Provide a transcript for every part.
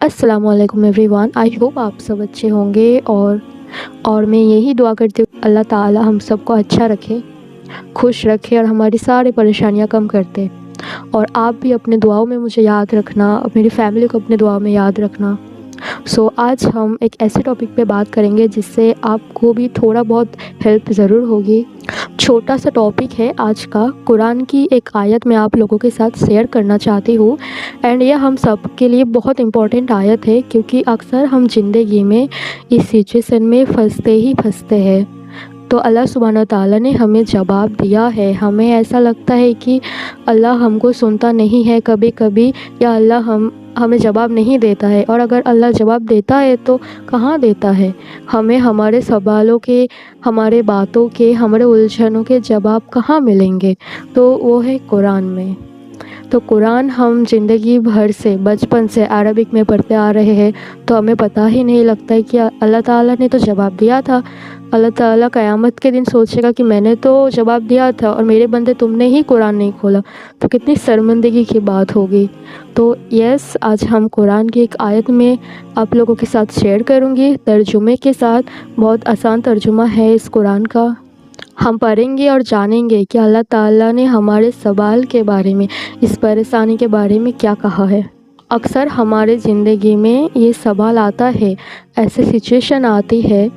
अस्सलाम वालेकुम everyone. I hope आप सब अच्छे होंगे और मैं यही दुआ करती हूँ अल्लाह ताला हम सबको अच्छा रखे, खुश रखे और हमारी सारी परेशानियाँ कम कर दे। और आप भी अपने दुआओं में मुझे याद रखना, मेरी फैमिली को अपने दुआओं में याद रखना। आज हम एक ऐसे टॉपिक पे बात करेंगे जिससे आपको भी थोड़ा बहुत हेल्प ज़रूर होगी। छोटा सा टॉपिक है आज का। कुरान की एक आयत मैं आप लोगों के साथ शेयर करना चाहती हूँ एंड ये हम सब के लिए बहुत इम्पॉर्टेंट आयत है, क्योंकि अक्सर हम ज़िंदगी में इस सिचुएशन में फंसते हैं। तो अल्लाह सुब्हान व तआला ने हमें जवाब दिया है। हमें ऐसा लगता है कि अल्लाह हमको सुनता नहीं है कभी कभी, या अल्लाह हमें जवाब नहीं देता है। और अगर अल्लाह जवाब देता है तो कहाँ देता है? हमें हमारे सवालों के, हमारे बातों के, हमारे उलझनों के जवाब कहाँ मिलेंगे? तो वो है कुरान में। तो कुरान हम ज़िंदगी भर से, बचपन से अरबिक में पढ़ते आ रहे हैं, तो हमें पता ही नहीं लगता है कि अल्लाह ताला ने तो जवाब दिया था। अल्लाह ताला क़यामत के दिन सोचेगा कि मैंने तो जवाब दिया था और मेरे बंदे तुमने ही कुरान नहीं खोला, तो कितनी शर्मिंदगी की बात होगी। तो यस, आज हम कुरान की एक आयत में आप लोगों के साथ शेयर करूँगी तर्जुमे के साथ। बहुत आसान तर्जुमा है इस कुरान का। हम पढ़ेंगे और जानेंगे कि अल्लाह ताला ने हमारे सवाल के बारे में, इस परेशानी के बारे में क्या कहा है। अक्सर हमारे ज़िंदगी में ये सवाल आता है, ऐसे सिचुएशन आती है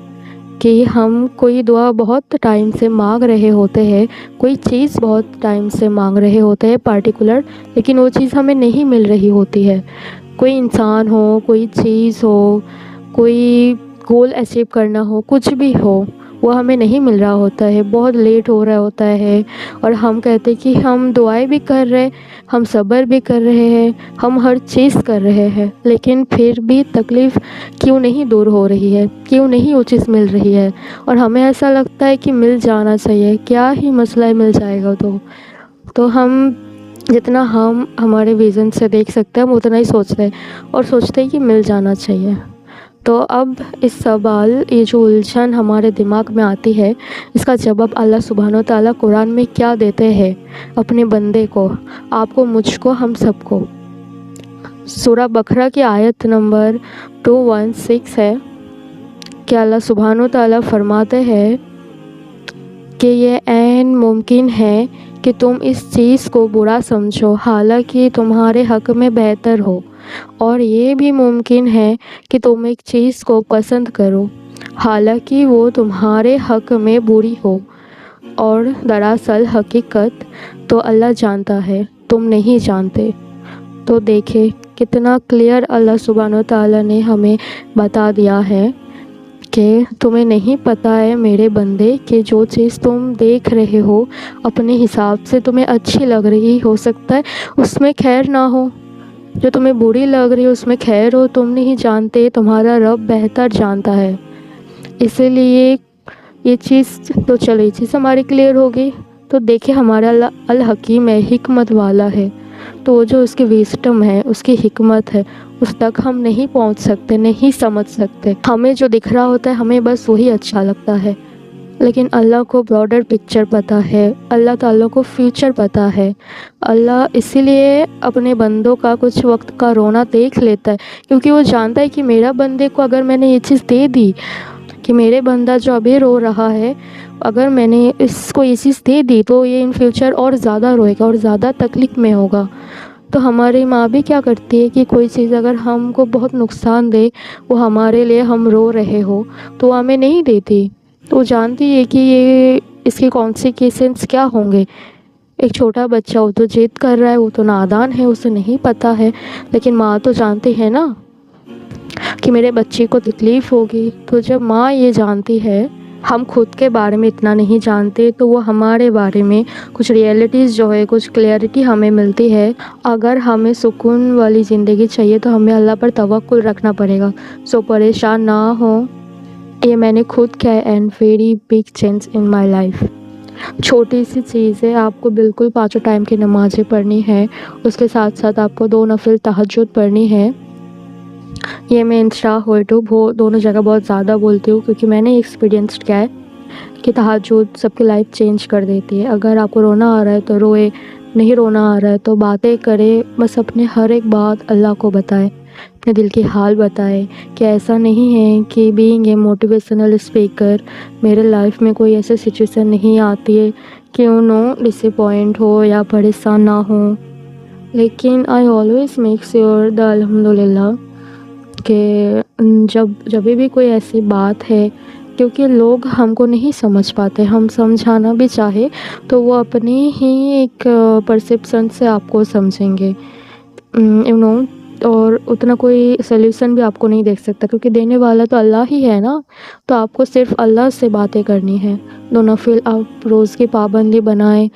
कि हम कोई दुआ बहुत टाइम से मांग रहे होते हैं, कोई चीज़ बहुत टाइम से मांग रहे होते हैं पार्टिकुलर, लेकिन वो चीज़ हमें नहीं मिल रही होती है। कोई इंसान हो, कोई चीज़ हो, कोई गोल अचीव करना हो, कुछ भी हो, वो हमें नहीं मिल रहा होता है, बहुत लेट हो रहा होता है। और हम कहते हैं कि हम दुआएं भी कर रहे, हम सब्र भी कर रहे हैं, हम हर चीज़ कर रहे हैं, लेकिन फिर भी तकलीफ़ क्यों नहीं दूर हो रही है, क्यों नहीं वो चीज़ मिल रही है। और हमें ऐसा लगता है कि मिल जाना चाहिए, क्या ही मसला है, मिल जाएगा तो हम जितना हम हमारे विज़न से देख सकते हैं हम उतना ही सोचते हैं और सोचते हैं कि मिल जाना चाहिए। तो अब इस सवाल, ये जो उलझन हमारे दिमाग में आती है, इसका जवाब अल्लाह सुब्हानो तआला कुरान में क्या देते हैं अपने बंदे को, आपको, मुझको, हम सबको। सूरा बकरा की आयत नंबर 216 है कि अल्लाह सुब्हानो तआला फरमाते हैं कि ये ऐन मुमकिन है कि तुम इस चीज़ को बुरा समझो, हालांकि तुम्हारे हक़ में बेहतर हो, और ये भी मुमकिन है कि तुम एक चीज़ को पसंद करो, हालांकि वो तुम्हारे हक़ में बुरी हो। और दरअसल हकीकत तो अल्लाह जानता है, तुम नहीं जानते। तो देखें कितना क्लियर अल्लाह सुब्हानो तआला ने हमें बता दिया है कि तुम्हें नहीं पता है मेरे बंदे कि जो चीज़ तुम देख रहे हो अपने हिसाब से तुम्हें अच्छी लग रही, हो सकता है उसमें खैर ना हो। जो तुम्हें बुरी लग रही है उसमें खैर हो, तुम नहीं जानते, तुम्हारा रब बेहतर जानता है। इसीलिए ये चीज़ तो चलो, ये चीज़ हमारी क्लियर होगी। तो देखिए हमारा अल्लाह अल हकीम है, हिकमत वाला है। तो वो जो उसकी विस्डम है, उसकी हिकमत है, उस तक हम नहीं पहुंच सकते, नहीं समझ सकते। हमें जो दिख रहा होता है हमें बस वही अच्छा लगता है, लेकिन अल्लाह को ब्रॉडर पिक्चर पता है, अल्लाह ताला को फ्यूचर पता है। अल्लाह इसीलिए अपने बंदों का कुछ वक्त का रोना देख लेता है, क्योंकि वो जानता है कि मेरा बंदे को अगर मैंने ये चीज़ दे दी, कि मेरे बंदा जो अभी रो रहा है, अगर मैंने इसको ये चीज़ दे दी तो ये इन फ्यूचर और ज़्यादा रोएगा और ज़्यादा तकलीफ़ में होगा। तो हमारी माँ भी क्या करती है कि कोई चीज़ अगर हमको बहुत नुकसान दे, वो हमारे लिए, हम रो रहे हो, तो हमें नहीं देती। तो वो जानती है कि ये इसके कॉन्सिक्वेंसेस क्या होंगे। एक छोटा बच्चा, वो तो जिद कर रहा है, वो तो नादान है, उसे नहीं पता है, लेकिन माँ तो जानती है ना कि मेरे बच्चे को तकलीफ़ होगी। तो जब माँ ये जानती है, हम खुद के बारे में इतना नहीं जानते, तो वो हमारे बारे में कुछ रियलिटीज़ जो है, कुछ क्लैरिटी हमें मिलती है। अगर हमें सुकून वाली ज़िंदगी चाहिए तो हमें अल्लाह पर तवक्कुल रखना पड़ेगा। सो परेशान ना हो, ये मैंने खुद किया है and very big change in my life. छोटी सी चीज़ है, आपको बिल्कुल 5 टाइम की नमाज़ें पढ़नी है, उसके साथ साथ आपको 2 नफिल तहज्जुद पढ़नी है। ये मैं इंस्टा यूट्यूब दोनों जगह बहुत ज़्यादा बोलती हूँ, क्योंकि मैंने एक्सपीरियंस किया है कि तहज्जुद सबकी लाइफ चेंज कर देती है। अगर आपको रोना आ रहा है तो रोए, नहीं रोना आ रहा है तो बातें करे, बस अपने हर एक बात अल्लाह को बताए। اپنے دل کی حال بتائے کہ ایسا نہیں ہے کہ بینگ اے موٹیویشنل اسپیکر میرے لائف میں کوئی ایسے سچویشن نہیں آتی ہے کہ ڈس اپوائنٹ ہو یا پریشان نہ ہوں، لیکن I always make sure the الحمد للہ کہ جب بھی کوئی ایسی بات ہے، کیونکہ لوگ ہم کو نہیں سمجھ پاتے، ہم سمجھانا بھی چاہے تو وہ اپنی ہی ایک پرسیپشن سے آپ کو سمجھیں گے، اور اتنا کوئی سلیوشن بھی آپ کو نہیں دیکھ سکتا، کیونکہ دینے والا تو اللہ ہی ہے نا، تو آپ کو صرف اللہ سے باتیں کرنی ہے۔ دو نفل آپ روز کی پابندی بنائیں،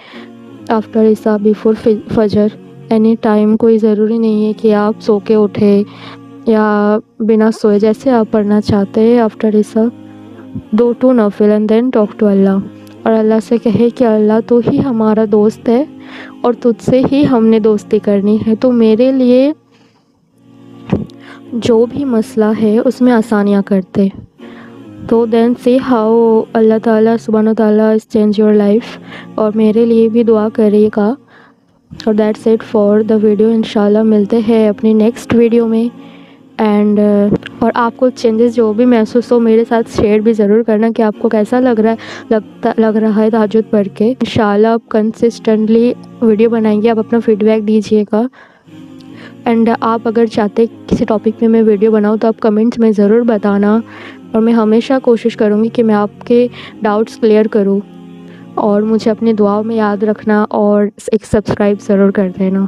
آفٹر عشاء بیفور فجر، اینی ٹائم، کوئی ضروری نہیں ہے کہ آپ سو کے اٹھے یا بنا سوئے، جیسے آپ پڑھنا چاہتے ہیں آفٹر عشاء، دو 2 نفل اینڈ دین ٹاک ٹو اللہ، اور اللہ سے کہے کہ اللہ تو ہی ہمارا دوست ہے اور تجھ سے ہی ہم نے دوستی کرنی ہے، تو میرے لیے جو بھی مسئلہ ہے اس میں آسانیاں کرتے، تو دین سی ہاؤ اللہ تعالیٰ سبحانہ تعالیٰ از چینج یور لائف، اور میرے لیے بھی دعا کریے گا۔ اور that's it for the video, انشاءاللہ ملتے ہیں اپنی نیکسٹ ویڈیو میں، اینڈ اور آپ کو چینجز جو بھی محسوس ہو میرے ساتھ شیئر بھی ضرور کرنا کہ آپ کو کیسا لگ رہا ہے تہجد پڑھ کے۔ انشاءاللہ آپ کنسسٹنٹلی ویڈیو بنائیں گے، آپ اپنا فیڈ بیک دیجیے گا، اینڈ آپ اگر چاہتے کسی ٹاپک میں ویڈیو بناؤں تو آپ کمنٹس میں ضرور بتانا، اور میں ہمیشہ کوشش کروں گی کہ میں آپ کے ڈاؤٹس کلیئر کروں، اور مجھے اپنی دعاؤں میں یاد رکھنا اور ایک سبسکرائب ضرور کر دینا۔